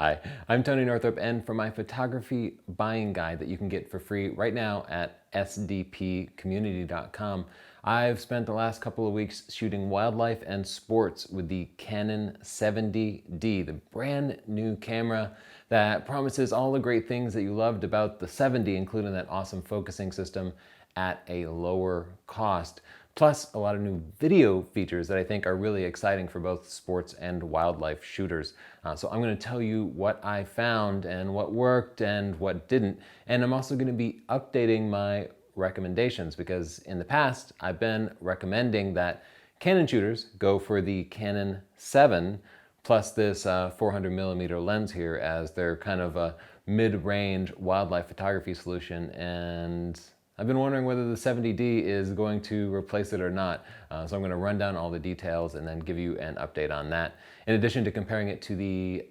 Hi, I'm Tony Northrup, and for my photography buying guide that you can get for free right now at sdpcommunity.com, I've spent the last couple of weeks shooting wildlife and sports with the Canon 70D, the brand new camera that promises all the great things that you loved about the 70, including that awesome focusing system at a lower cost. Plus a lot of new video features that I think are really exciting for both sports and wildlife shooters. So I'm going to tell you what I found and what worked and what didn't. And I'm also going to be updating my recommendations because in the past I've been recommending that Canon shooters go for the Canon 7 plus this 400mm lens here as their kind of a mid-range wildlife photography solution, and I've been wondering whether the 70D is going to replace it or not. So I'm going to run down all the details and then give you an update on that. In addition to comparing it to the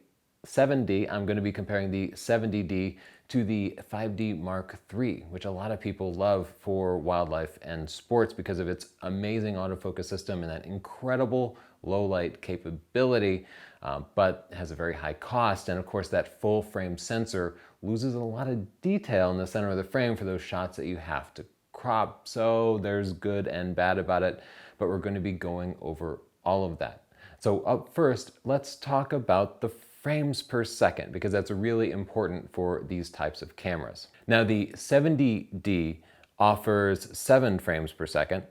7D, I'm going to be comparing the 70D to the 5D Mark III, which a lot of people love for wildlife and sports because of its amazing autofocus system and that incredible low light capability, but has a very high cost. And of course, that full frame sensor loses a lot of detail in the center of the frame for those shots that you have to crop. So there's good and bad about it, but we're going to be going over all of that. So up first, let's talk about the frames per second, because that's really important for these types of cameras. Now, the 70D offers 7 frames per second.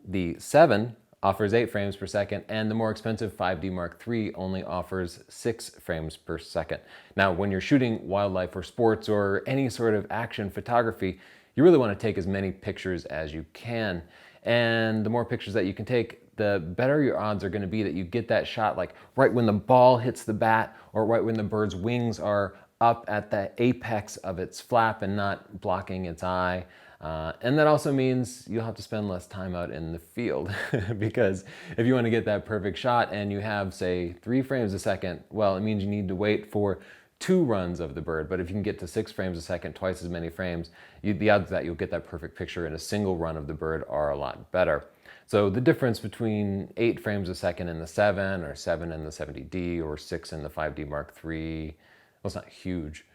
The 7 offers 8 frames per second, and the more expensive 5D Mark III only offers 6 frames per second. Now, when you're shooting wildlife or sports or any sort of action photography, you really want to take as many pictures as you can. And the more pictures that you can take, the better your odds are going to be that you get that shot like right when the ball hits the bat or right when the bird's wings are up at the apex of its flap and not blocking its eye. And that also means you'll have to spend less time out in the field because if you want to get that perfect shot and you have, say, 3 frames a second, well, it means you need to wait for 2 runs of the bird. But if you can get to 6 frames a second, twice as many frames, the odds that you'll get that perfect picture in a single run of the bird are a lot better. So the difference between 8 frames a second in the 7 or 7 in the 70D or 6 in the 5D Mark III, well, it's not huge,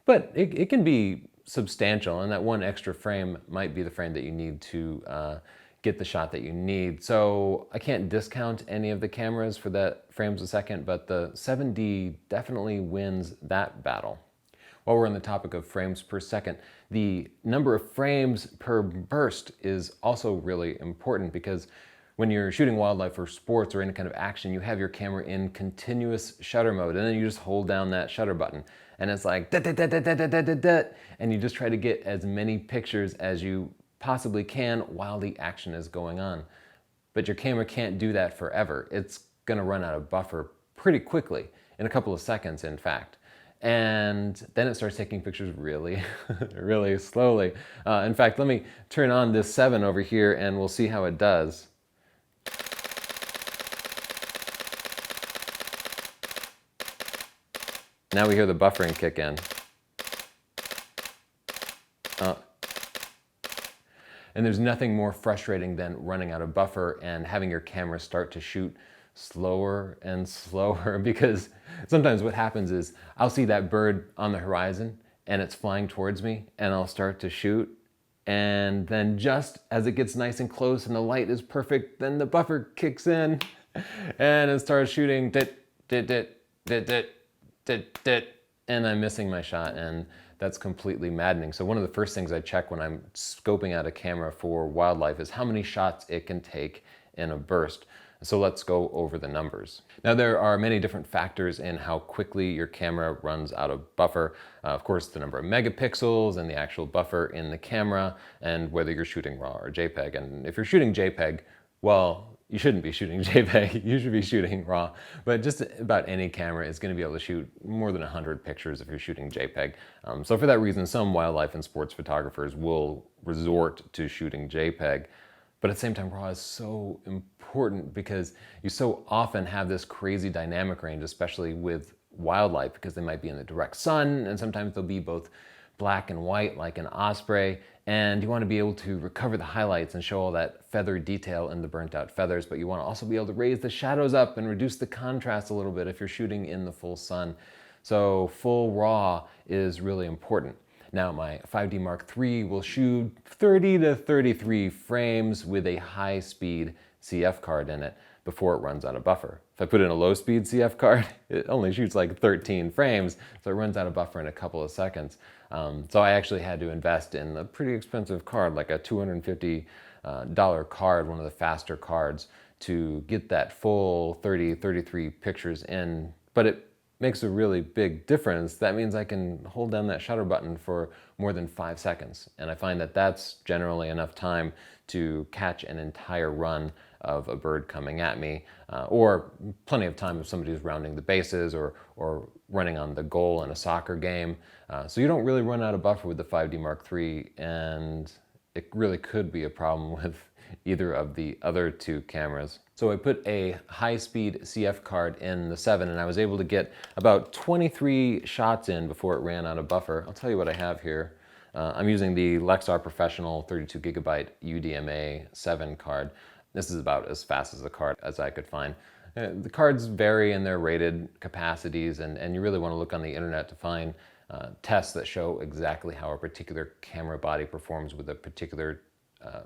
but it can be substantial, and that 1 extra frame might be the frame that you need to get the shot that you need. So I can't discount any of the cameras for that frames a second, but the 7D definitely wins that battle. While we're on the topic of frames per second, the number of frames per burst is also really important because when you're shooting wildlife or sports or any kind of action, you have your camera in continuous shutter mode, and then you just hold down that shutter button. And it's like, da, da, da, da, da, da, da, da, and you just try to get as many pictures as you possibly can while the action is going on. But your camera can't do that forever. It's gonna run out of buffer pretty quickly, in a couple of seconds, in fact. And then it starts taking pictures really, really slowly. In fact, let me turn on this 7 over here and we'll see how it does. Now we hear the buffering kick in. And there's nothing more frustrating than running out of buffer and having your camera start to shoot slower and slower, because sometimes what happens is I'll see that bird on the horizon and it's flying towards me and I'll start to shoot, and then just as it gets nice and close and the light is perfect, then the buffer kicks in and it starts shooting dit, dit, dit, dit, dit, dit, dit, and I'm missing my shot, and that's completely maddening. So one of the first things I check when I'm scoping out a camera for wildlife is how many shots it can take in a burst. So let's go over the numbers. Now, there are many different factors in how quickly your camera runs out of buffer. Of course, the number of megapixels and the actual buffer in the camera, and whether you're shooting RAW or JPEG. And if you're shooting JPEG, well, you shouldn't be shooting JPEG, you should be shooting RAW. But just about any camera is going to be able to shoot more than 100 pictures if you're shooting JPEG. So for that reason, some wildlife and sports photographers will resort to shooting JPEG. But at the same time, RAW is so important because you so often have this crazy dynamic range, especially with wildlife, because they might be in the direct sun, and sometimes they'll be both black and white like an osprey, and you want to be able to recover the highlights and show all that feather detail in the burnt out feathers, but you want to also be able to raise the shadows up and reduce the contrast a little bit if you're shooting in the full sun. So full RAW is really important. Now my 5D Mark III will shoot 30 to 33 frames with a high-speed CF card in it before it runs out of buffer. If I put in a low-speed CF card, it only shoots like 13 frames, so it runs out of buffer in a couple of seconds. So I actually had to invest in a pretty expensive card, like a $250 card, one of the faster cards, to get that full 30, 33 pictures in. But it makes a really big difference. That means I can hold down that shutter button for more than 5 seconds. And I find that that's generally enough time to catch an entire run of a bird coming at me, or plenty of time if somebody's rounding the bases or running on the goal in a soccer game. So you don't really run out of buffer with the 5D Mark III, and it really could be a problem with either of the other two cameras. So I put a high-speed CF card in the 7, and I was able to get about 23 shots in before it ran out of buffer. I'll tell you what I have here. I'm using the Lexar Professional 32 gigabyte UDMA 7 card. This is about as fast as a card as I could find. The cards vary in their rated capacities, and you really want to look on the internet to find tests that show exactly how a particular camera body performs with a particular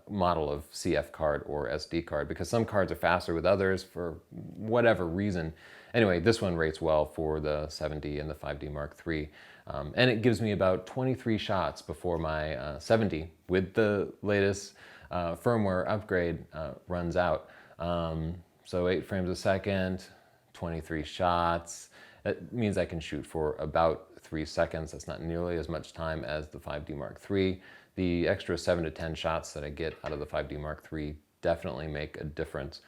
model of CF card or SD card, because some cards are faster with others for whatever reason. Anyway, this one rates well for the 7D and the 5D Mark III. And it gives me about 23 shots before my 7D with the latest firmware upgrade runs out. So 8 frames a second, 23 shots. That means I can shoot for about 3 seconds. That's not nearly as much time as the 5D Mark III. The extra 7 to 10 shots that I get out of the 5D Mark III definitely make a difference.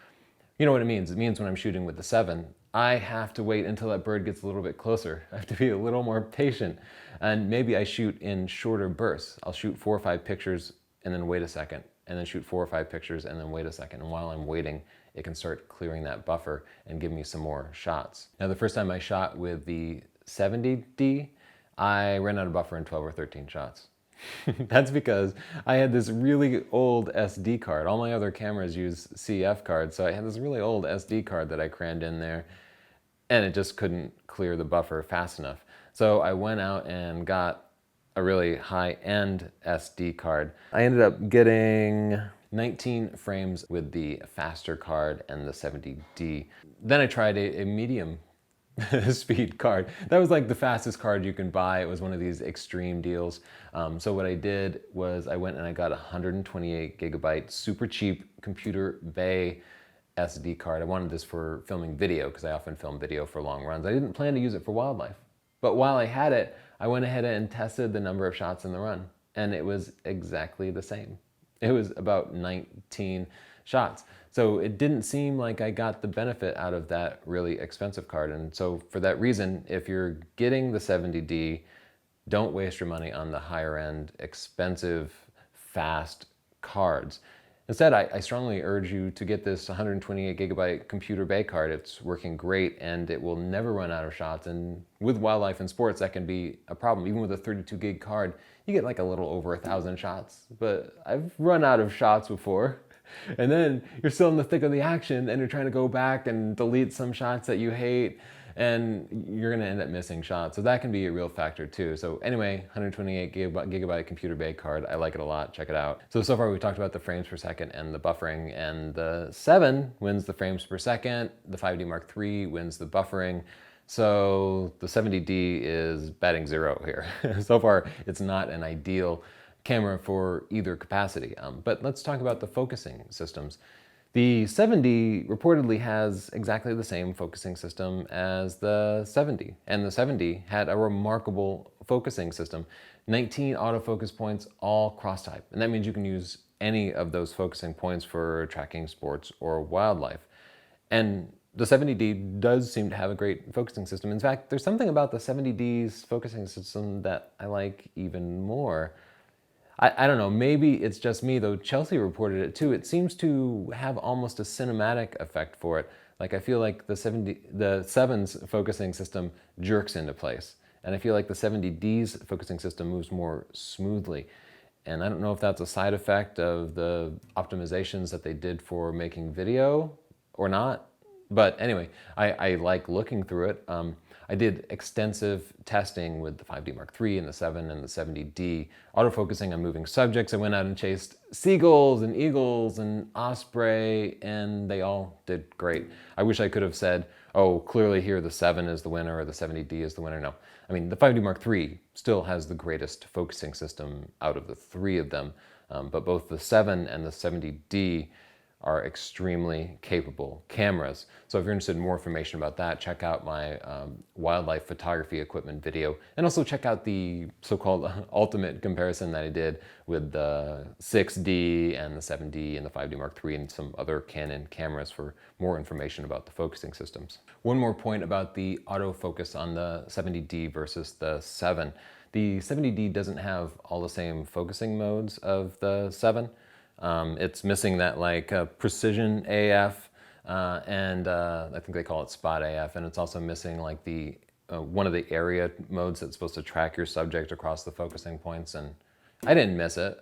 You know what it means? It means when I'm shooting with the 7, I have to wait until that bird gets a little bit closer. I have to be a little more patient. And maybe I shoot in shorter bursts. I'll shoot 4 or 5 pictures and then wait a second, and then shoot 4 or 5 pictures and then wait a second. And while I'm waiting, it can start clearing that buffer and give me some more shots. Now, the first time I shot with the 70D, I ran out of buffer in 12 or 13 shots. That's because I had this really old SD card. All my other cameras use CF cards, so I had this really old SD card that I crammed in there, and it just couldn't clear the buffer fast enough. So I went out and got a really high-end SD card. I ended up getting 19 frames with the faster card and the 70D. Then I tried a medium speed card. That was like the fastest card you can buy. It was one of these extreme deals. So what I did was I went and I got a 128 gigabyte super cheap computer bay SD card. I wanted this for filming video because I often film video for long runs. I didn't plan to use it for wildlife. But while I had it, I went ahead and tested the number of shots in the run, and it was exactly the same. It was about 19 shots. So it didn't seem like I got the benefit out of that really expensive card. And so for that reason, if you're getting the 70D, don't waste your money on the higher end, expensive, fast cards. Instead, I strongly urge you to get this 128 gigabyte computer bay card. It's working great, and it will never run out of shots. And with wildlife and sports, that can be a problem. Even with a 32 gig card, you get like a little over 1,000 shots. But I've run out of shots before. And then you're still in the thick of the action, and you're trying to go back and delete some shots that you hate, and you're gonna end up missing shots. So that can be a real factor too. So anyway, 128 gigabyte computer bay card. I like it a lot, check it out. So far we've talked about the frames per second and the buffering, and the 7 wins the frames per second. The 5D Mark III wins the buffering. So the 70D is batting 0 here. So far, it's not an ideal camera for either capacity. But let's talk about the focusing systems. The 70 reportedly has exactly the same focusing system as the 70, and the 70 had a remarkable focusing system. 19 autofocus points, all cross-type, and that means you can use any of those focusing points for tracking sports or wildlife. And the 70D does seem to have a great focusing system. In fact, there's something about the 70D's focusing system that I like even more. I don't know, maybe it's just me, though Chelsea reported it too. It seems to have almost a cinematic effect for it. Like I feel like the 7's focusing system jerks into place. And I feel like the 70D's focusing system moves more smoothly. And I don't know if that's a side effect of the optimizations that they did for making video or not. But anyway, I like looking through it. I did extensive testing with the 5D Mark III and the 7 and the 70D, autofocusing on moving subjects. I went out and chased seagulls and eagles and osprey, and they all did great. I wish I could have said, oh, clearly here the 7 is the winner or the 70D is the winner. No. I mean, the 5D Mark III still has the greatest focusing system out of the three of them, but both the 7 and the 70D are extremely capable cameras. So if you're interested in more information about that, check out my wildlife photography equipment video, and also check out the so-called ultimate comparison that I did with the 6D and the 7D and the 5D Mark III and some other Canon cameras for more information about the focusing systems. One more point about the autofocus on the 70D versus the 7. The 70D doesn't have all the same focusing modes of the 7. It's missing that precision AF, and I think they call it spot AF, and it's also missing like the one of the area modes that's supposed to track your subject across the focusing points, and I didn't miss it.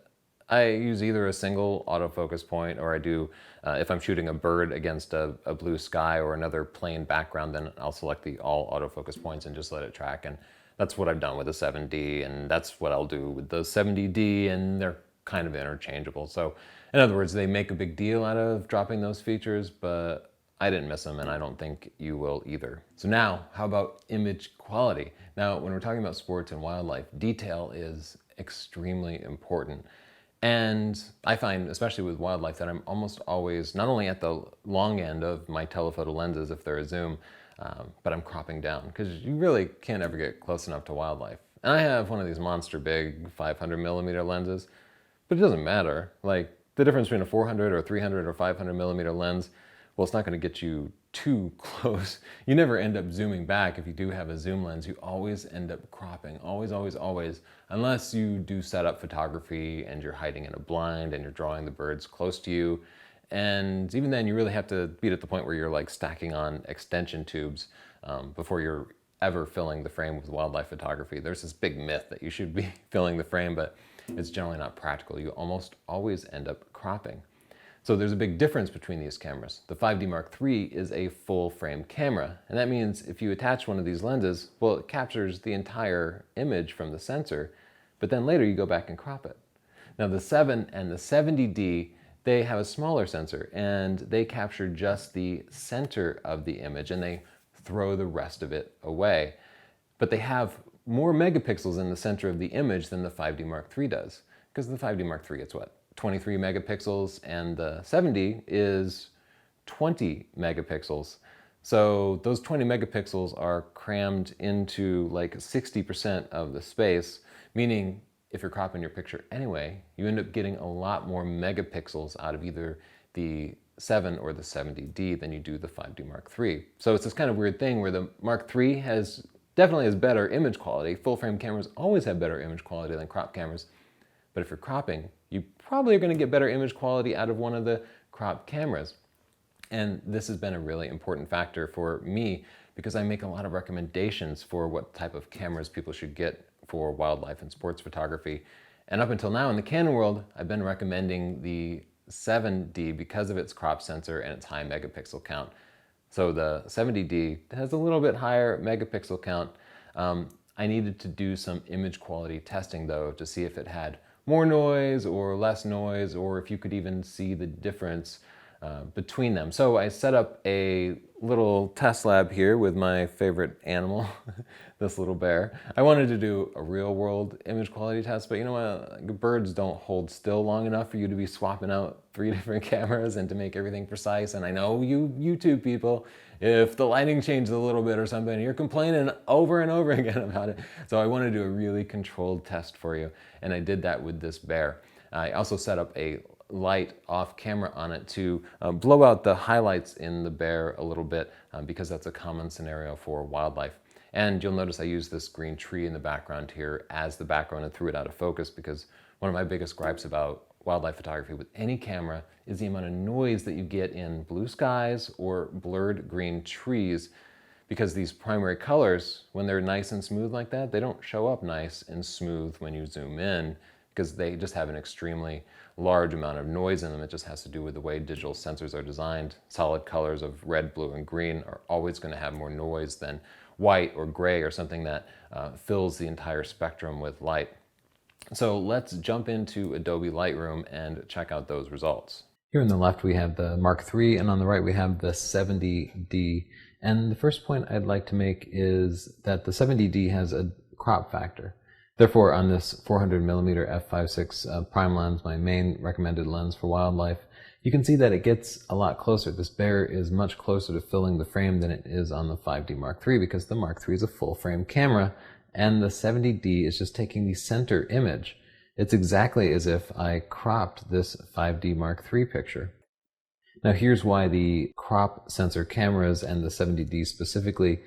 I use either a single autofocus point, or I do, if I'm shooting a bird against a blue sky or another plain background, then I'll select the all autofocus points and just let it track, and that's what I've done with the 7D, and that's what I'll do with the 70D, and they're kind of interchangeable. So in other words, they make a big deal out of dropping those features, but I didn't miss them, and I don't think you will either. So now, how about image quality? Now, when we're talking about sports and wildlife, detail is extremely important. And I find, especially with wildlife, that I'm almost always not only at the long end of my telephoto lenses if they're a zoom, but I'm cropping down, because you really can't ever get close enough to wildlife. And I have one of these monster big 500 millimeter lenses, but it doesn't matter. Like, the difference between a 400 or 300 or 500 millimeter lens, well, it's not going to get you too close. You never end up zooming back if you do have a zoom lens. You always end up cropping, always, always, always, unless you do setup photography and you're hiding in a blind and you're drawing the birds close to you. And even then, you really have to be at the point where you're like stacking on extension tubes before you're ever filling the frame with wildlife photography. There's this big myth that you should be filling the frame, but it's generally not practical. You almost always end up cropping. So there's a big difference between these cameras. The 5D Mark III is a full frame camera, and that means if you attach one of these lenses, well, it captures the entire image from the sensor, but then later you go back and crop it. Now the 7 and the 70D, they have a smaller sensor, and they capture just the center of the image, and they throw the rest of it away. But they have more megapixels in the center of the image than the 5D Mark III does. Because the 5D Mark III, it's what, 23 megapixels, and the 70 is 20 megapixels. So those 20 megapixels are crammed into like 60% of the space, meaning if you're cropping your picture anyway, you end up getting a lot more megapixels out of either the 7 or the 70D than you do the 5D Mark III. So it's this kind of weird thing where the Mark III definitely has better image quality. Full frame cameras always have better image quality than crop cameras. But if you're cropping, you probably are going to get better image quality out of one of the crop cameras. And this has been a really important factor for me because I make a lot of recommendations for what type of cameras people should get for wildlife and sports photography. And up until now in the Canon world, I've been recommending the 7D because of its crop sensor and its high megapixel count. So the 70D has a little bit higher megapixel count. I needed to do some image quality testing though to see if it had more noise or less noise, or if you could even see the difference between them. So I set up a little test lab here with my favorite animal, this little bear. I wanted to do a real world image quality test, but you know what? Birds don't hold still long enough for you to be swapping out 3 different cameras and to make everything precise. And I know you YouTube people, if the lighting changes a little bit or something, you're complaining over and over again about it. So I wanted to do a really controlled test for you. And I did that with this bear. I also set up a light off camera on it to blow out the highlights in the bear a little bit because that's a common scenario for wildlife. And you'll notice I use this green tree in the background here as the background and threw it out of focus because one of my biggest gripes about wildlife photography with any camera is the amount of noise that you get in blue skies or blurred green trees, because these primary colors, when they're nice and smooth like that, they don't show up nice and smooth when you zoom in because they just have an extremely large amount of noise in them. It just has to do with the way digital sensors are designed. Solid colors of red, blue, and green are always going to have more noise than white or gray or something that fills the entire spectrum with light. So let's jump into Adobe Lightroom and check out those results. Here on the left we have the Mark III, and on the right we have the 70D. And the first point I'd like to make is that the 70D has a crop factor. Therefore, on this 400mm f/5.6 prime lens, my main recommended lens for wildlife, you can see that it gets a lot closer. This bear is much closer to filling the frame than it is on the 5D Mark III, because the Mark III is a full frame camera, and the 70D is just taking the center image. It's exactly as if I cropped this 5D Mark III picture. Now here's why the crop sensor cameras, and the 70D specifically,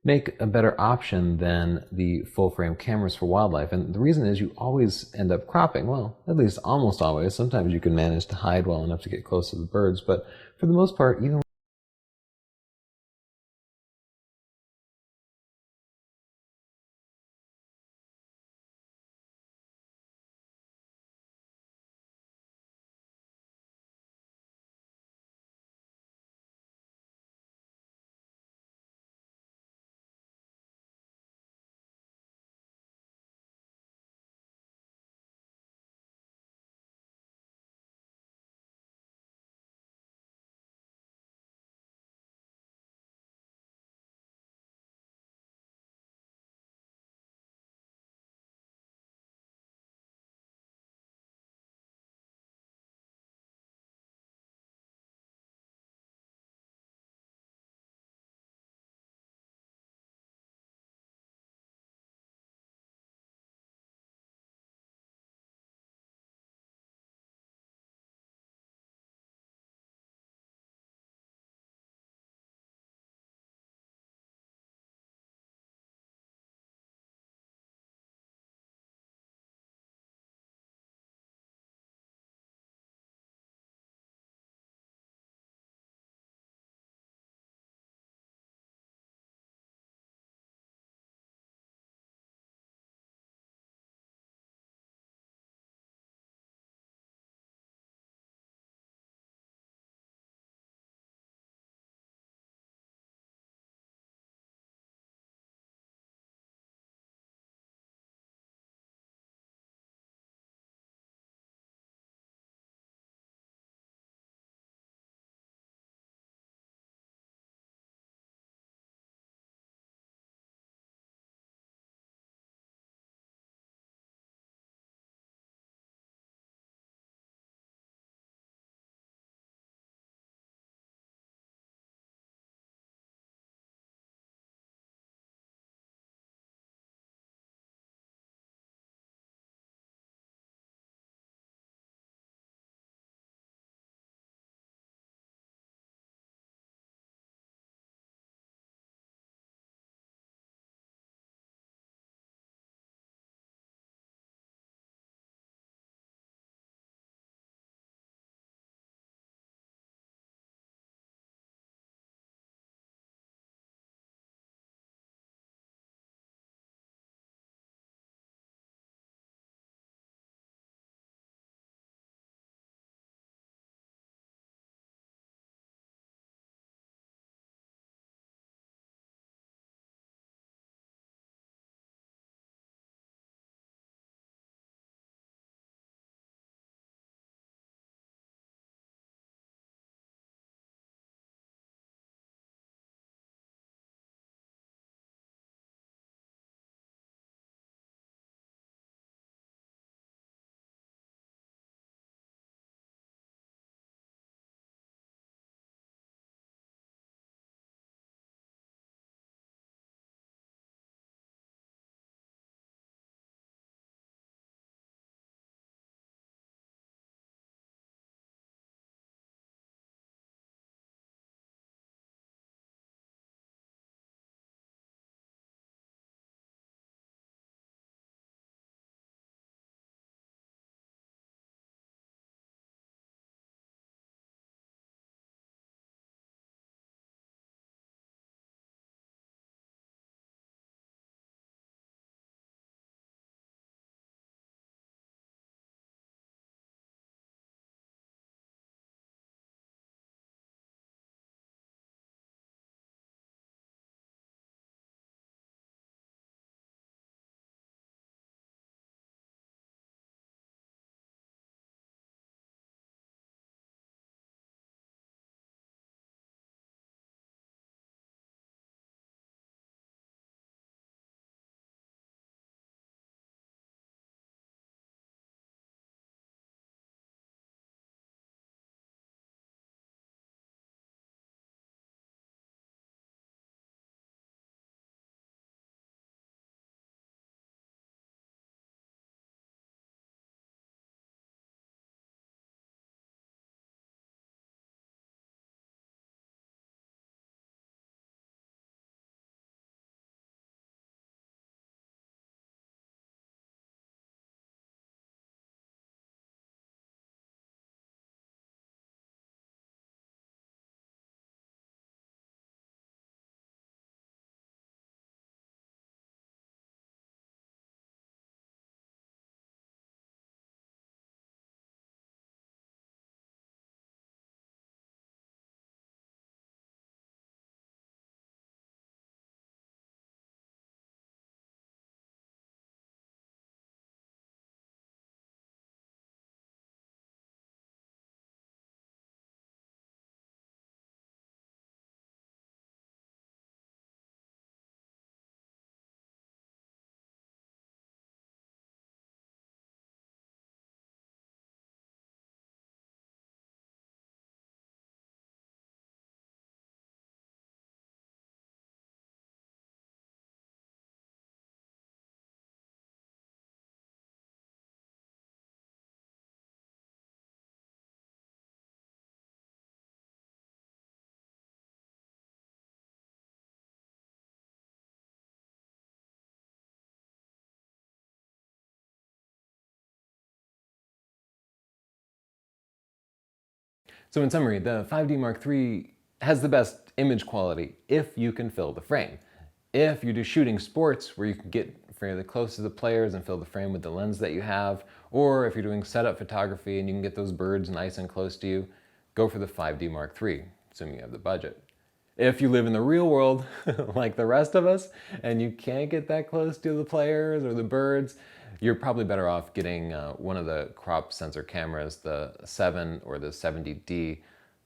make a better option than the full frame cameras for wildlife. And the reason is you always end up cropping. Well, at least almost always. Sometimes you can manage to hide well enough to get close to the birds, but for the most part, even So in summary, the 5D Mark III has the best image quality if you can fill the frame. If you do shooting sports where you can get fairly close to the players and fill the frame with the lens that you have, or if you're doing setup photography and you can get those birds nice and close to you, go for the 5D Mark III, assuming you have the budget. If you live in the real world, like the rest of us, and you can't get that close to the players or the birds, you're probably better off getting one of the crop sensor cameras, the 7 or the 70D.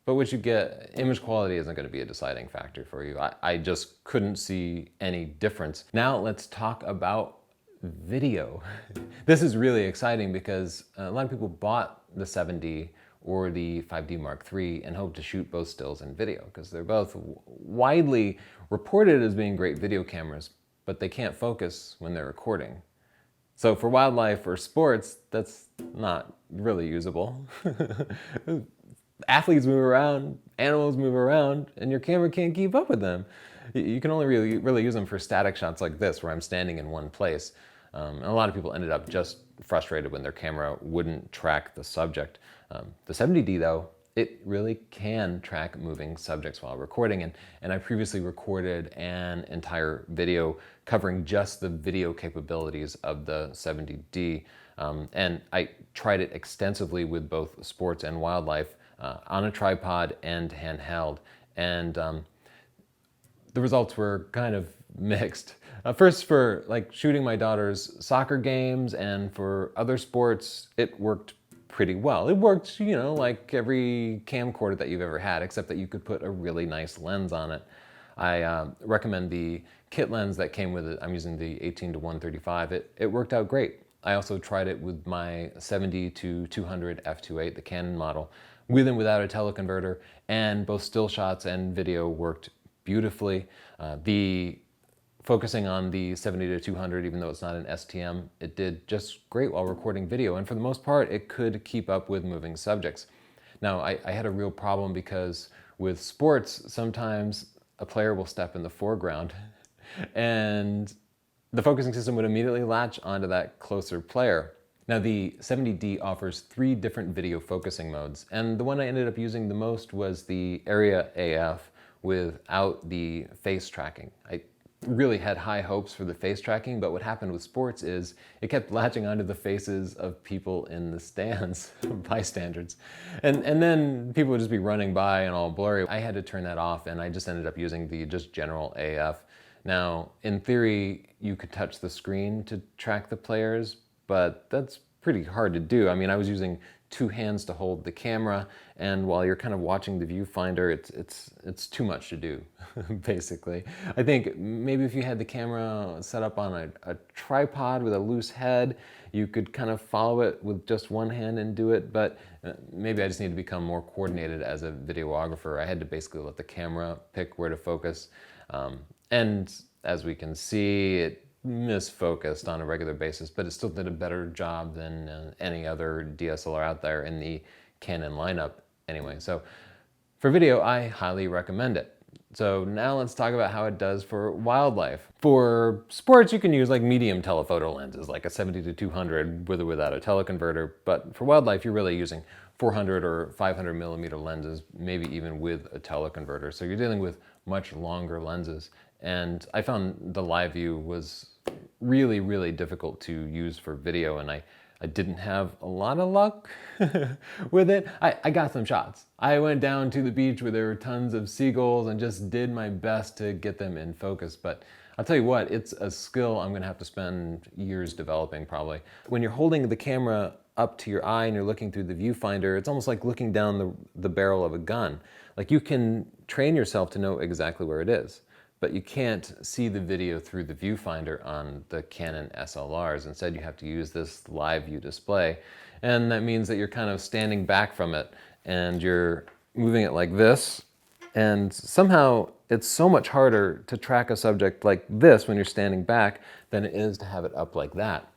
But what you get, image quality isn't going to be a deciding factor for you. I just couldn't see any difference. Now let's talk about video. This is really exciting because a lot of people bought the 7D or the 5D Mark III and hope to shoot both stills and video because they're both widely reported as being great video cameras, but they can't focus when they're recording. So for wildlife or sports, that's not really usable. Athletes move around, animals move around, and your camera can't keep up with them. You can only really use them for static shots like this, where I'm standing in one place. And a lot of people ended up just frustrated when their camera wouldn't track the subject. The 70D though, it really can track moving subjects while recording. And I previously recorded an entire video covering just the video capabilities of the 70D. And I tried it extensively with both sports and wildlife on a tripod and handheld. And the results were kind of mixed. First, for like shooting my daughter's soccer games and for other sports, it worked pretty well. It worked, you know, like every camcorder that you've ever had, except that you could put a really nice lens on it. I recommend the kit lens that came with it. I'm using the 18-135. It worked out great. I also tried it with my 70-200 f2.8, the Canon model, with and without a teleconverter, and both still shots and video worked beautifully. The focusing on the 70-200, even though it's not an STM, it did just great while recording video, and for the most part, it could keep up with moving subjects. Now, I had a real problem because with sports, sometimes a player will step in the foreground, and the focusing system would immediately latch onto that closer player. Now the 70D offers 3 different video focusing modes, and the one I ended up using the most was the Area AF without the face tracking. I really had high hopes for the face tracking, but what happened with sports is it kept latching onto the faces of people in the stands, bystanders. And then people would just be running by and all blurry. I had to turn that off, and I just ended up using the just general AF. Now, in theory, you could touch the screen to track the players, but that's pretty hard to do. I mean, I was using 2 hands to hold the camera, and while you're kind of watching the viewfinder, it's too much to do, basically. I think maybe if you had the camera set up on a tripod with a loose head, you could kind of follow it with just one hand and do it, but maybe I just need to become more coordinated as a videographer. I had to basically let the camera pick where to focus. And as we can see, it misfocused on a regular basis, but it still did a better job than any other DSLR out there in the Canon lineup anyway. So for video, I highly recommend it. So now let's talk about how it does for wildlife. For sports, you can use like medium telephoto lenses, like a 70-200 with or without a teleconverter, but for wildlife, you're really using 400 or 500 millimeter lenses, maybe even with a teleconverter. So you're dealing with much longer lenses. And I found the live view was really, really difficult to use for video, and I didn't have a lot of luck with it. I got some shots. I went down to the beach where there were tons of seagulls and just did my best to get them in focus, but I'll tell you what, it's a skill I'm gonna have to spend years developing probably. When you're holding the camera up to your eye and you're looking through the viewfinder, it's almost like looking down the barrel of a gun. Like you can train yourself to know exactly where it is, but you can't see the video through the viewfinder on the Canon SLRs. Instead, you have to use this live view display. And that means that you're kind of standing back from it and you're moving it like this. And somehow it's so much harder to track a subject like this when you're standing back than it is to have it up like that.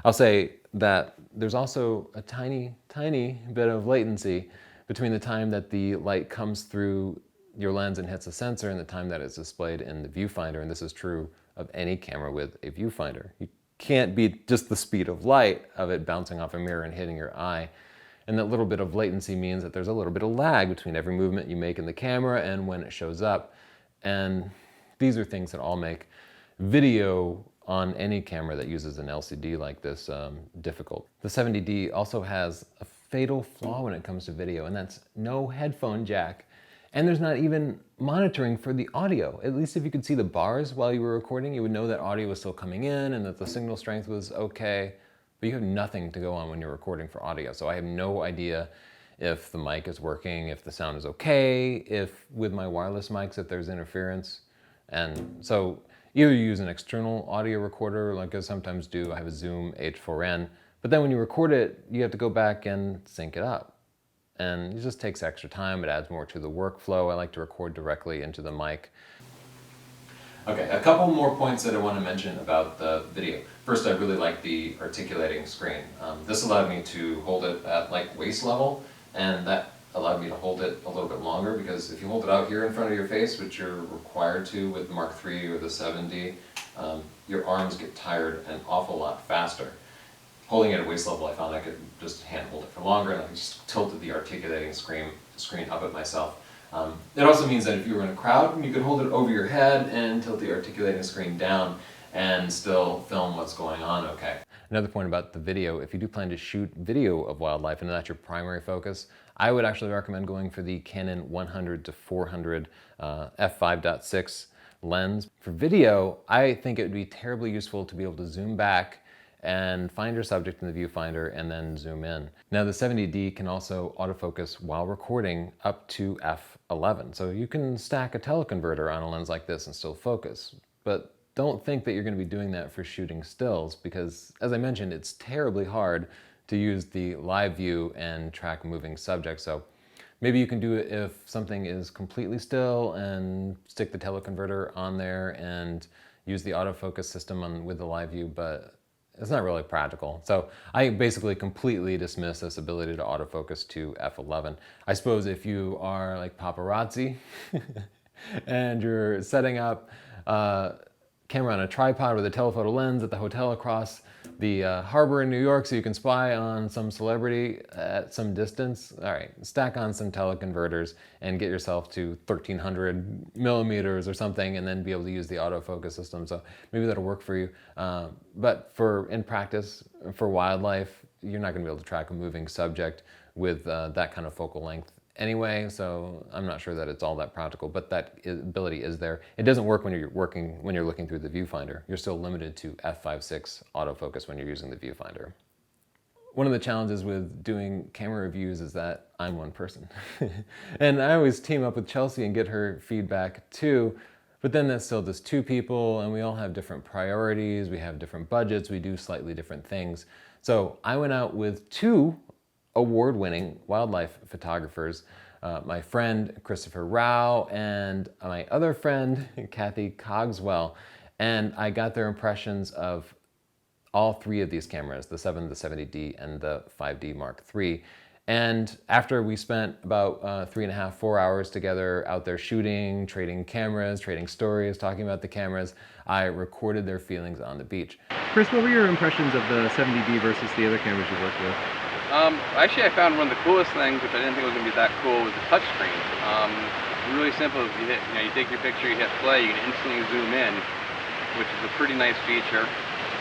I'll say that there's also a tiny, tiny bit of latency between the time that the light comes through your lens and hits a sensor and the time that it's displayed in the viewfinder, and this is true of any camera with a viewfinder. You can't beat just the speed of light of it bouncing off a mirror and hitting your eye. And that little bit of latency means that there's a little bit of lag between every movement you make in the camera and when it shows up. And these are things that all make video on any camera that uses an LCD like this difficult. The 70D also has a fatal flaw when it comes to video, and that's no headphone jack. And there's not even monitoring for the audio. At least if you could see the bars while you were recording, you would know that audio was still coming in and that the signal strength was okay, but you have nothing to go on when you're recording for audio. So I have no idea if the mic is working, if the sound is okay, if with my wireless mics, if there's interference. And so either you use an external audio recorder, like I sometimes do. I have a Zoom H4n, but then when you record it, you have to go back and sync it up. And it just takes extra time. It adds more to the workflow. I like to record directly into the mic. Okay, a couple more points that I want to mention about the video. First, I really like the articulating screen. This allowed me to hold it at like waist level, and that allowed me to hold it a little bit longer, because if you hold it out here in front of your face, which you're required to with the Mark III or the 7D, your arms get tired an awful lot faster. Holding it at waist level, I found I could just hand hold it for longer, and I just tilted the articulating screen up at myself. It also means that if you were in a crowd, you could hold it over your head and tilt the articulating screen down and still film what's going on okay. Another point about the video, if you do plan to shoot video of wildlife and that's your primary focus, I would actually recommend going for the Canon 100 to 400 f5.6 lens. For video, I think it would be terribly useful to be able to zoom back and find your subject in the viewfinder and then zoom in. Now the 70D can also autofocus while recording up to f11. So you can stack a teleconverter on a lens like this and still focus. But don't think that you're going to be doing that for shooting stills, because as I mentioned, it's terribly hard to use the live view and track moving subjects. So maybe you can do it if something is completely still and stick the teleconverter on there and use the autofocus system with the live view, but it's not really practical. So I basically completely dismiss this ability to autofocus to f11. I suppose if you are like paparazzi and you're setting up camera on a tripod with a telephoto lens at the hotel across the harbor in New York so you can spy on some celebrity at some distance, all right, stack on some teleconverters and get yourself to 1300 millimeters or something, and then be able to use the autofocus system. So maybe that'll work for you. But in practice, for wildlife, you're not gonna be able to track a moving subject with that kind of focal length anyway, so I'm not sure that it's all that practical, but that ability is there. It doesn't work when you're looking through the viewfinder. You're still limited to f5.6 autofocus when you're using the viewfinder. One of the challenges with doing camera reviews is that I'm one person. And I always team up with Chelsea and get her feedback too, but then that's still just two people, and we all have different priorities, we have different budgets, we do slightly different things. So I went out with two award-winning wildlife photographers, my friend Christopher Rao and my other friend Kathy Cogswell, and I got their impressions of all three of these cameras, the 7, the 70D, and the 5D Mark III. And after we spent about 3.5, 4 hours together out there shooting, trading cameras, trading stories, talking about the cameras, I recorded their feelings on the beach. Chris, what were your impressions of the 70D versus the other cameras you worked with? Actually, I found one of the coolest things, which I didn't think was going to be that cool, was the touchscreen. Really simple. You take your picture, you hit play, you can instantly zoom in, which is a pretty nice feature.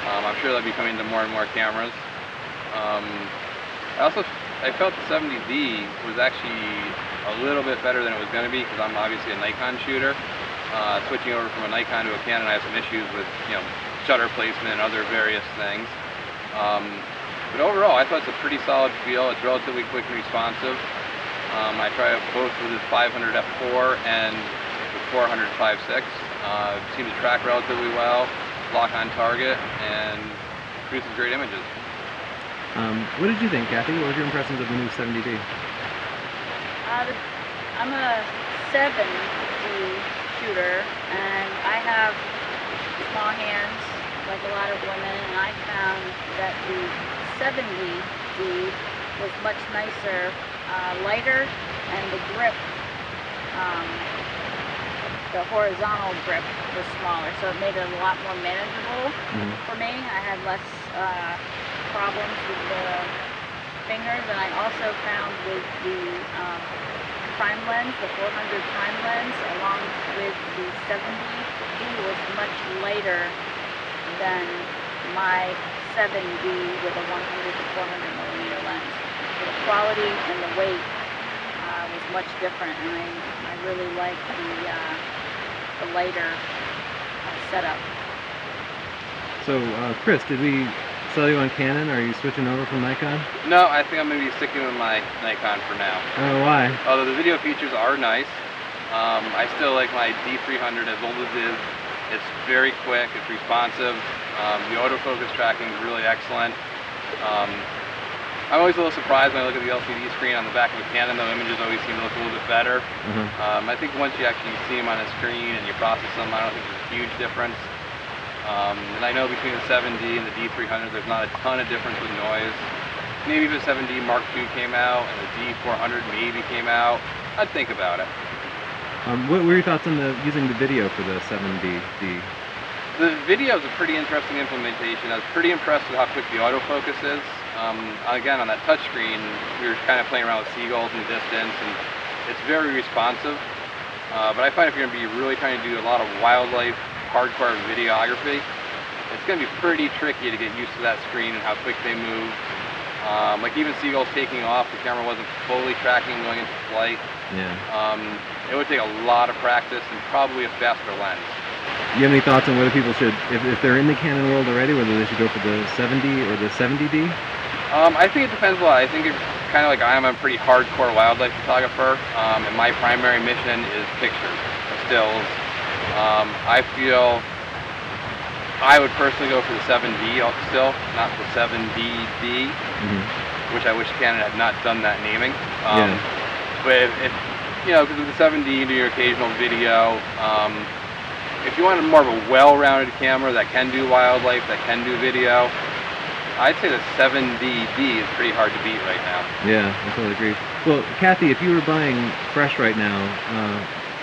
I'm sure that'll be coming to more and more cameras. I felt the 70D was actually a little bit better than it was going to be, because I'm obviously a Nikon shooter. Switching over from a Nikon to a Canon, I have some issues with shutter placement and other various things. But overall, I thought it's a pretty solid feel. It's relatively quick and responsive. I tried both with the 500 f4 and the 400 5.6. Seemed to track relatively well, lock on target, and produces great images. What did you think, Kathy? What were your impressions of the new 70D? I'm a 7D shooter, and I have small hands like a lot of women, and I found that the 70D was much nicer, lighter, and the grip, the horizontal grip was smaller, so it made it a lot more manageable for me. I had less problems with the fingers, and I also found with the prime lens, the 400 prime lens, along with the 70D was much lighter than my 7D with a 100 to 400 millimeter lens. The quality and the weight was much different, and I really like the lighter setup. So, Chris, did we sell you on Canon, or are you switching over from Nikon? No, I think I'm going to be sticking with my Nikon for now. Oh, why? Although the video features are nice, I still like my D300 as old as it is. It's very quick, it's responsive, the autofocus tracking is really excellent. I'm always a little surprised when I look at the LCD screen on the back of a Canon, though images always seem to look a little bit better. I think once you actually see them on a screen and you process them, I don't think there's a huge difference. And I know between the 7D and the D300 there's not a ton of difference with noise. Maybe if the 7D Mark II came out and the D400 maybe came out, I'd think about it. What were your thoughts on using the video for the 7D? The video is a pretty interesting implementation. I was pretty impressed with how quick the autofocus is. Again, on that touchscreen, we were kind of playing around with seagulls in the distance, and it's very responsive. But I find if you're going to be really trying to do a lot of wildlife, hardcore videography, it's going to be pretty tricky to get used to that screen and how quick they move. Like even seagulls taking off, the camera wasn't fully tracking going into flight. It would take a lot of practice and probably a faster lens. Do you have any thoughts on whether people should, if they're in the Canon world already, whether they should go for the 7D or the 70D? I think it depends a lot. I think it's kind of like I'm a pretty hardcore wildlife photographer, and my primary mission is pictures, stills. I feel I would personally go for the 7D still, not the 7DD, which I wish Canon had not done that naming. But if you know, because with the 7D you do your occasional video. If you want more of a well-rounded camera that can do wildlife, that can do video, I'd say the 7DD is pretty hard to beat right now. Yeah, I totally agree. Well, Kathy, if you were buying fresh right now,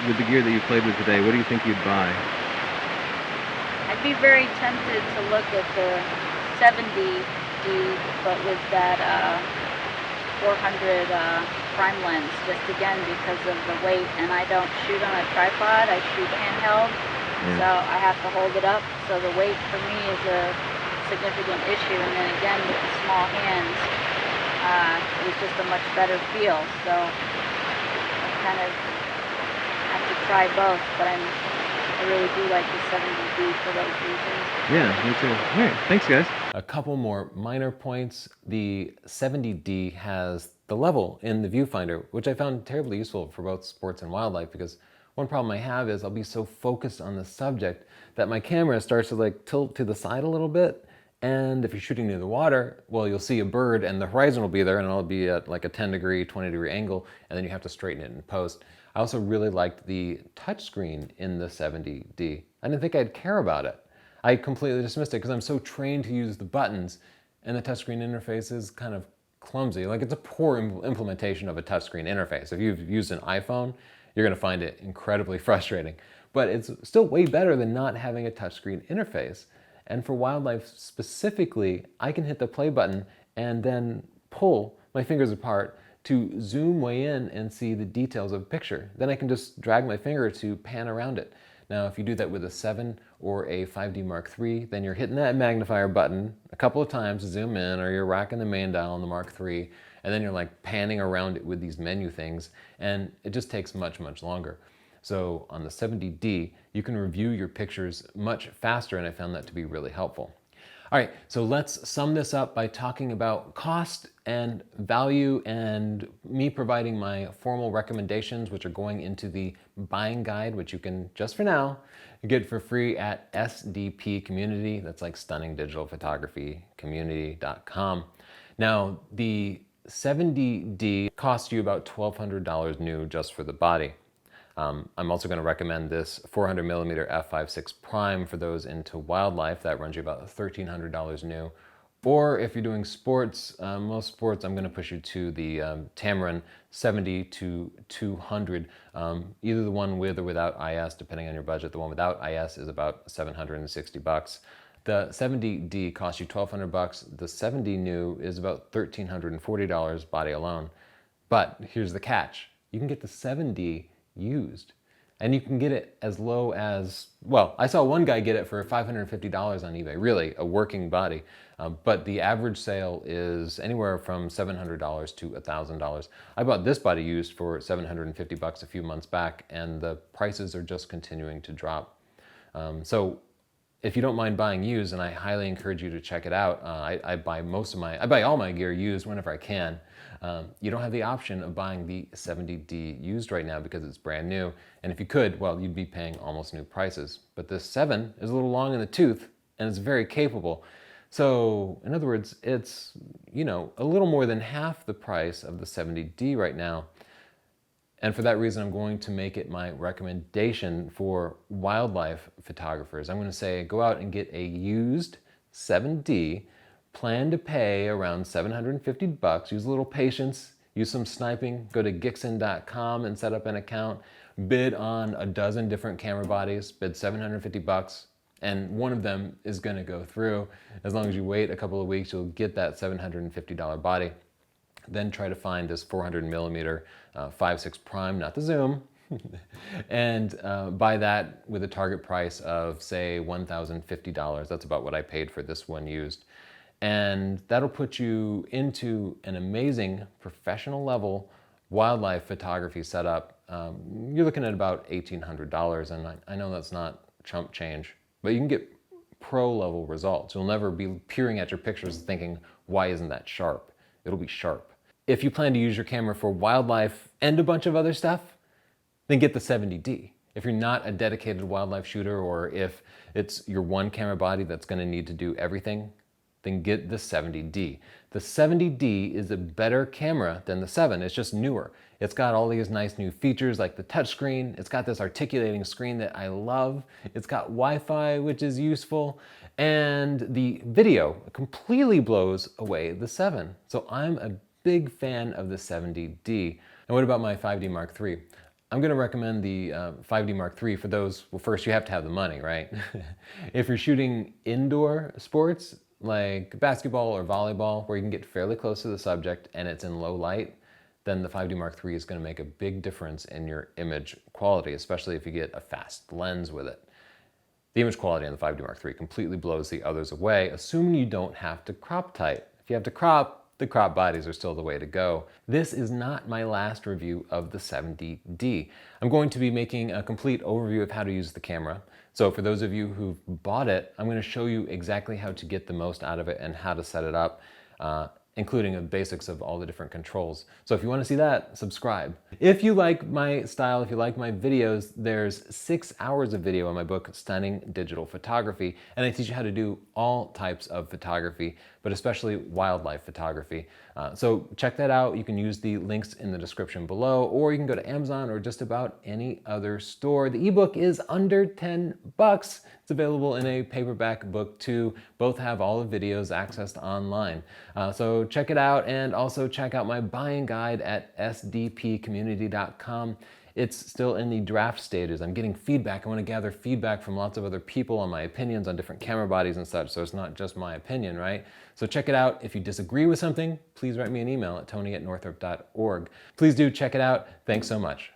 with the gear that you played with today, what do you think you'd buy? I'd be very tempted to look at the 70D, but with that 400 prime lens, just again because of the weight, and I don't shoot on a tripod, I shoot handheld, so I have to hold it up, so the weight for me is a significant issue, and then again with the small hands, it was just a much better feel, so I kind of have to try both, but I really do like the 70D for those reasons. Yeah, me too. All right, thanks guys. A couple more minor points. The 70D has the level in the viewfinder, which I found terribly useful for both sports and wildlife, because one problem I have is I'll be so focused on the subject that my camera starts to like tilt to the side a little bit. And if you're shooting near the water, well, you'll see a bird and the horizon will be there and it'll be at like a 10 degree, 20 degree angle, and then you have to straighten it in post. I also really liked the touchscreen in the 70D. I didn't think I'd care about it. I completely dismissed it because I'm so trained to use the buttons, and the touchscreen interface is kind of clumsy. Like, it's a poor implementation of a touchscreen interface. If you've used an iPhone, you're gonna find it incredibly frustrating. But it's still way better than not having a touchscreen interface. And for wildlife specifically, I can hit the play button and then pull my fingers apart to zoom way in and see the details of a picture. Then I can just drag my finger to pan around it. Now, if you do that with a 7 or a 5D Mark III, then you're hitting that magnifier button a couple of times to zoom in, or you're racking the main dial on the Mark III, and then you're like panning around it with these menu things, and it just takes much, much longer. So on the 70D, you can review your pictures much faster, and I found that to be really helpful. All right, so let's sum this up by talking about cost and value and me providing my formal recommendations, which are going into the buying guide, which you can, just for now, get for free at SDP Community. That's like stunningdigitalphotographycommunity.com. Now, the 70D costs you about $1,200 new just for the body. I'm also going to recommend this 400mm f5.6 prime for those into wildlife. That runs you about $1,300 new. Or if you're doing sports, most sports, I'm going to push you to the Tamron 70 to 200. Either the one with or without IS, depending on your budget. The one without IS is about $760. The 70D costs you $1,200. The 70 new is about $1,340 body alone. But here's the catch. You can get the 7D used. And you can get it as low as, well, I saw one guy get it for $550 on eBay, really, a working body. But the average sale is anywhere from $700 to $1,000. I bought this body used for $750 a few months back, and the prices are just continuing to drop. So if you don't mind buying used, and I highly encourage you to check it out, I buy all my gear used whenever I can. You don't have the option of buying the 70D used right now because it's brand new. And if you could, well, you'd be paying almost new prices. But this 7 is a little long in the tooth, and it's very capable. So in other words, it's, you know, a little more than half the price of the 70D right now. And for that reason, I'm going to make it my recommendation for wildlife photographers. I'm going to say, go out and get a used 7D, plan to pay around $750, use a little patience, use some sniping, go to Gixxon.com and set up an account, bid on a dozen different camera bodies, bid $750, and one of them is going to go through. As long as you wait a couple of weeks, you'll get that $750 body. Then try to find this 400mm 5.6 prime, not the zoom, and buy that with a target price of, say, $1,050. That's about what I paid for this one used. And that'll put you into an amazing professional level wildlife photography setup. You're looking at about $1,800, and I know that's not chump change, but you can get pro level results. You'll never be peering at your pictures thinking, why isn't that sharp? It'll be sharp. If you plan to use your camera for wildlife and a bunch of other stuff, then get the 70D. If you're not a dedicated wildlife shooter, or if it's your one camera body that's going to need to do everything, then get the 70D. The 70D is a better camera than the 7. It's just newer. It's got all these nice new features like the touchscreen. It's got this articulating screen that I love. It's got Wi-Fi, which is useful. And the video completely blows away the 7. So I'm a big fan of the 70D. And what about my 5D Mark III? I'm going to recommend the 5D Mark III for those, well, first you have to have the money, right? If you're shooting indoor sports like basketball or volleyball, where you can get fairly close to the subject and it's in low light, then the 5D Mark III is going to make a big difference in your image quality, especially if you get a fast lens with it. The image quality on the 5D Mark III completely blows the others away, assuming you don't have to crop tight. If you have to crop, the crop bodies are still the way to go. This is not my last review of the 70D. I'm going to be making a complete overview of how to use the camera. So for those of you who've bought it, I'm going to show you exactly how to get the most out of it and how to set it up, including the basics of all the different controls. So if you want to see that, subscribe. If you like my style, if you like my videos, there's 6 hours of video in my book, Stunning Digital Photography, and I teach you how to do all types of photography, but especially wildlife photography. So check that out. You can use the links in the description below, or you can go to Amazon or just about any other store. The ebook is under $10. It's available in a paperback book too. Both have all the videos accessed online. So check it out, and also check out my buying guide at sdpcommunity.com. It's still in the draft stages. I'm getting feedback. I want to gather feedback from lots of other people on my opinions on different camera bodies and such, so it's not just my opinion, right? So check it out. If you disagree with something, please write me an email at tony@northrup.org. Please do check it out. Thanks so much.